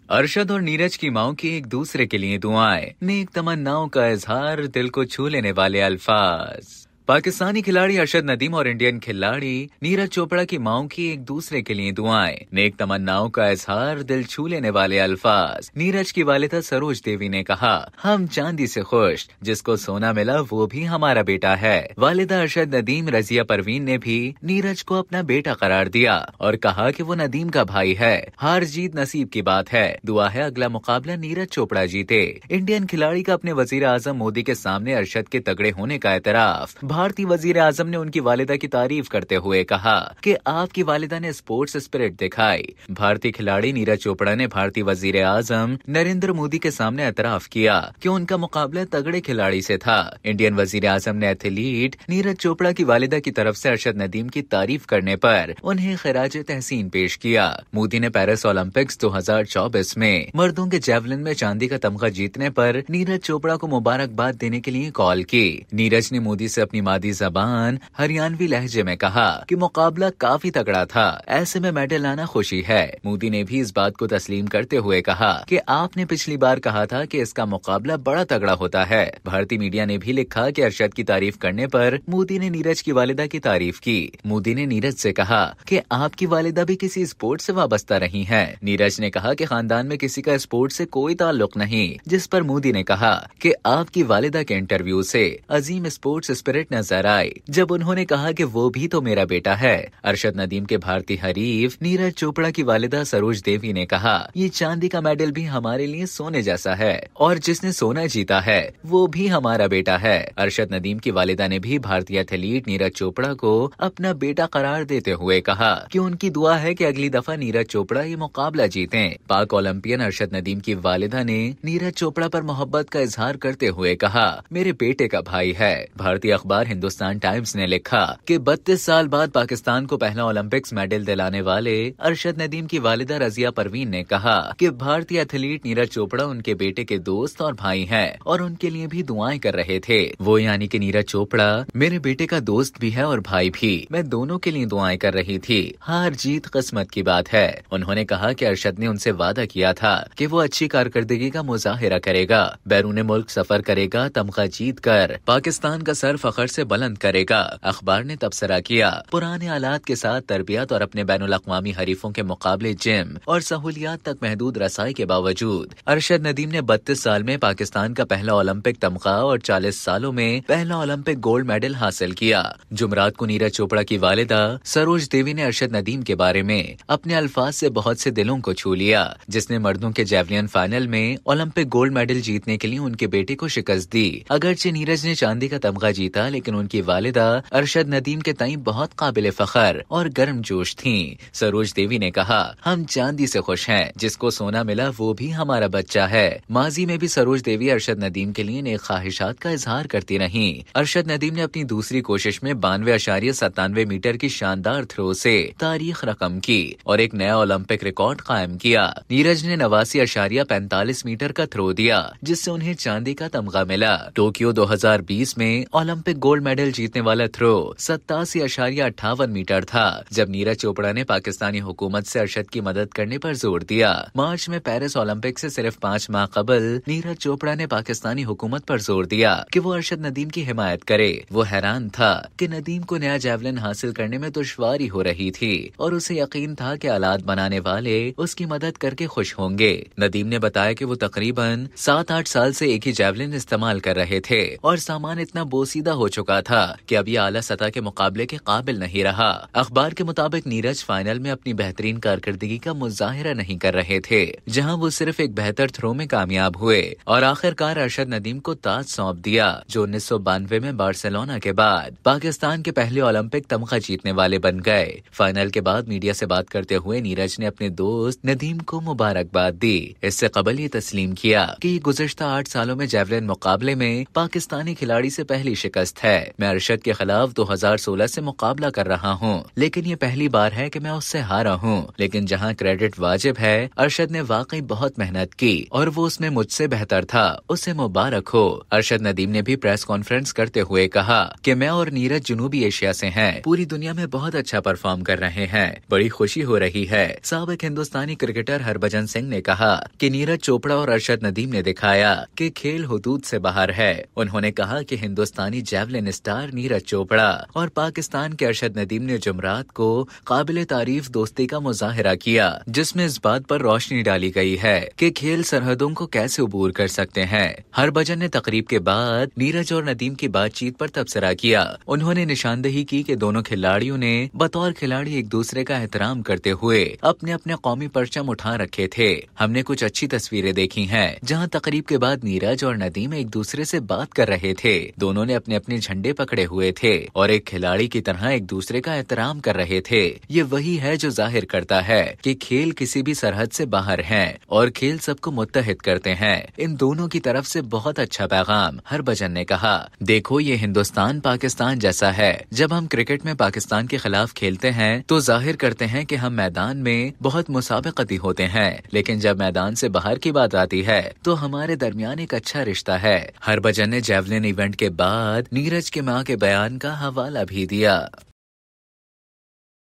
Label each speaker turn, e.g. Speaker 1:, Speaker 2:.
Speaker 1: अरशद और नीरज की माओ की एक दूसरे के लिए दुआएं, नेक तमन्नाओं का इजहार, दिल को छू लेने वाले अल्फाज। पाकिस्तानी खिलाड़ी अरशद नदीम और इंडियन खिलाड़ी नीरज चोपड़ा की माओ की एक दूसरे के लिए दुआएं, नेक तमन्नाओं का इजहार, दिल छू लेने वाले अल्फाज। नीरज की वालिदा सरोज देवी ने कहा, हम चांदी से खुश, जिसको सोना मिला वो भी हमारा बेटा है। वालिदा अरशद नदीम रजिया परवीन ने भी नीरज को अपना बेटा करार दिया और कहा कि वो नदीम का भाई है। हार जीत नसीब की बात है, दुआ है अगला मुकाबला नीरज चोपड़ा जीते। इंडियन खिलाड़ी का अपने वजीर आजम मोदी के सामने अरशद के तगड़े होने का एतराफ। भारतीय वजीर आजम ने उनकी वालिदा की तारीफ करते हुए कहा कि आपकी वालिदा ने स्पोर्ट्स स्पिरिट दिखाई। भारतीय खिलाड़ी नीरज चोपड़ा ने भारतीय वजीर आजम नरेंद्र मोदी के सामने एतराफ किया कि उनका मुकाबला तगड़े खिलाड़ी से था। इंडियन वजीर आजम ने एथलीट नीरज चोपड़ा की वालिदा की तरफ से अरशद नदीम की तारीफ करने पर उन्हें खिराज तहसीन पेश किया। मोदी ने पेरिस ओलंपिक्स 2024 में मर्दों के जेवलिन में चांदी का तमगा जीतने पर नीरज चोपड़ा को मुबारकबाद देने के लिए कॉल की। नीरज ने मोदी से अपनी मादी जबान हरियाणवी लहजे में कहा कि मुकाबला काफी तगड़ा था, ऐसे में मेडल लाना खुशी है। मोदी ने भी इस बात को तस्लीम करते हुए कहा कि आपने पिछली बार कहा था कि इसका मुकाबला बड़ा तगड़ा होता है। भारतीय मीडिया ने भी लिखा कि अरशद की तारीफ करने पर मोदी ने नीरज की वालिदा की तारीफ की। मोदी ने नीरज से कहा कि आपकी वालिदा भी किसी स्पोर्ट से वाबस्ता रही हैं। नीरज ने कहा कि खानदान में किसी का स्पोर्ट से कोई ताल्लुक नहीं, जिस पर मोदी ने कहा कि आपकी वालिदा के इंटरव्यू से अजीम स्पोर्ट्स स्पिरिट नजर आई, जब उन्होंने कहा कि वो भी तो मेरा बेटा है। अरशद नदीम के भारतीय हरीफ नीरज चोपड़ा की वालिदा सरोज देवी ने कहा, ये चांदी का मेडल भी हमारे लिए सोने जैसा है और जिसने सोना जीता है वो भी हमारा बेटा है। अरशद नदीम की वालिदा ने भी भारतीय एथलीट नीरज चोपड़ा को अपना बेटा करार देते हुए कहा कि उनकी दुआ है कि अगली दफा नीरज चोपड़ा ये मुकाबला जीतें। पाक ओलंपियन अरशद नदीम की वालिदा ने नीरज चोपड़ा पर मोहब्बत का इजहार करते हुए कहा, मेरे बेटे का भाई है। भारतीय अखबार हिंदुस्तान टाइम्स ने लिखा कि 32 साल बाद पाकिस्तान को पहला ओलंपिक्स मेडल दिलाने वाले अरशद नदीम की वालिदा रजिया परवीन ने कहा कि भारतीय एथलीट नीरज चोपड़ा उनके बेटे के दोस्त और भाई हैं और उनके लिए भी दुआएं कर रहे थे। वो यानी कि नीरज चोपड़ा मेरे बेटे का दोस्त भी है और भाई भी, मैं दोनों के लिए दुआएं कर रही थी। हार जीत किस्मत की बात है। उन्होंने कहा कि अरशद ने उनसे वादा किया था कि वो अच्छी कारकर्दगी का मुजाहिरा करेगा, बैरून मुल्क सफर करेगा, तमगा जीत कर पाकिस्तान का सर फखर से बुलंद करेगा। अखबार ने तबसरा किया, पुराने आलात के साथ तरबियत और अपने बैनुल अक़वामी हरीफों के मुकाबले जिम और सहूलियात तक महदूद रसाई के बावजूद अरशद नदीम ने 32 साल में पाकिस्तान का पहला ओलंपिक तमगा और 40 सालों में पहला ओलंपिक गोल्ड मेडल हासिल किया। जुमरात को नीरज चोपड़ा की वालिदा सरोज देवी ने अरशद नदीम के बारे में अपने अल्फाज से बहुत से दिलों को छू लिया, जिसने मर्दों के जेवलिन फाइनल में ओलंपिक गोल्ड मेडल जीतने के लिए उनके बेटे को शिकस्त दी। अगरचे नीरज ने चांदी का तमगा जीता, लेकिन उनकी वालिदा अरशद नदीम के तई बहुत काबिल फखर और गर्म जोश थीं। सरोज देवी ने कहा, हम चांदी से खुश हैं, जिसको सोना मिला वो भी हमारा बच्चा है। माजी में भी सरोज देवी अरशद नदीम के लिए नेक ख्वाहिशात का इजहार करती रहीं। अरशद नदीम ने अपनी दूसरी कोशिश में 92.97 मीटर की शानदार थ्रो से तारीख रकम की और एक नया ओलंपिक रिकॉर्ड कायम किया। नीरज ने 89.45 मीटर का थ्रो दिया, जिससे उन्हें चांदी का तमगा मिला। टोक्यो 2020 में ओलंपिक गोल्ड मेडल जीतने वाला थ्रो 87.58 मीटर था, जब नीरज चोपड़ा ने पाकिस्तानी हुकूमत से अरशद की मदद करने पर जोर दिया। मार्च में पेरिस ओलंपिक से सिर्फ 5 माह कबल नीरज चोपड़ा ने पाकिस्तानी हुकूमत पर जोर दिया कि वो अरशद नदीम की हिमायत करे। वो हैरान था कि नदीम को नया जेवलिन हासिल करने में दुश्वारी हो रही थी और उसे यकीन था कि आलात बनाने वाले उसकी मदद करके खुश होंगे। नदीम ने बताया कि वो तकरीबन 7-8 साल से एक ही जेवलिन इस्तेमाल कर रहे थे और सामान इतना बोसीदा हो चुका था कि अब ये आला सतह के मुकाबले के काबिल नहीं रहा। अखबार के मुताबिक नीरज फाइनल में अपनी बेहतरीन कारकर्दगी का मुजाहिरा नहीं कर रहे थे, जहां वो सिर्फ एक बेहतर थ्रो में कामयाब हुए और आखिरकार अरशद नदीम को ताज सौंप दिया, जो 1992 में बार्सिलोना के बाद पाकिस्तान के पहले ओलंपिक तमगा जीतने वाले बन गए। फाइनल के बाद मीडिया से बात करते हुए नीरज ने अपने दोस्त नदीम को मुबारकबाद दी। इससे कबल ये तस्लीम किया कि गुज़श्ता 8 सालों में जेवलिन मुकाबले में पाकिस्तानी खिलाड़ी से पहली शिकस्त है। मैं अरशद के खिलाफ 2016 से मुकाबला कर रहा हूँ, लेकिन ये पहली बार है कि मैं उससे हारा हूँ। लेकिन जहाँ क्रेडिट वाजिब है, अरशद ने वाकई बहुत मेहनत की और वो उसमें मुझसे बेहतर था। उसे मुबारक हो। अरशद नदीम ने भी प्रेस कॉन्फ्रेंस करते हुए कहा कि मैं और नीरज जनूबी एशिया से हैं, पूरी दुनिया में बहुत अच्छा परफॉर्म कर रहे हैं, बड़ी खुशी हो रही है। साबिक हिंदुस्तानी क्रिकेटर हरभजन सिंह ने कहा कि नीरज चोपड़ा और अरशद नदीम ने दिखाया कि खेल हुदूद से बाहर है। उन्होंने कहा कि हिंदुस्तानी जैवलिन स्टार नीरज चोपड़ा और पाकिस्तान के अरशद नदीम ने जुमरात को काबिले तारीफ दोस्ती का मुजाहिरा किया, जिसमें इस बात पर रोशनी डाली गई है कि खेल सरहदों को कैसे उबूर कर सकते हैं। हरभजन ने तकरीब के बाद नीरज और नदीम की बातचीत पर तबसरा किया। उन्होंने निशानदेही की कि दोनों खिलाड़ियों ने बतौर खिलाड़ी एक दूसरे का एहतराम करते हुए अपने अपने कौमी परचम उठा रखे थे। हमने कुछ अच्छी तस्वीरें देखी हैं जहां तकरीब के बाद नीरज और नदीम एक दूसरे से बात कर रहे थे। दोनों ने अपने अपने झंडे पकड़े हुए थे और एक खिलाड़ी की तरह एक दूसरे का एहतराम कर रहे थे। ये वही है जो जाहिर करता है कि खेल किसी भी सरहद से बाहर है और खेल सबको मुत्तहिद करते हैं। इन दोनों की तरफ से बहुत अच्छा पैगाम। हरभजन ने कहा, देखो ये हिंदुस्तान पाकिस्तान जैसा है। जब हम क्रिकेट में पाकिस्तान के खिलाफ खेलते हैं तो जाहिर करते हैं कि हम मैदान में बहुत मुसाबकती होते हैं, लेकिन जब मैदान से बाहर की बात आती है तो हमारे दरमियान एक अच्छा रिश्ता है। हरभजन ने जैवलिन इवेंट के बाद नीरज के मां के बयान का हवाला भी दिया।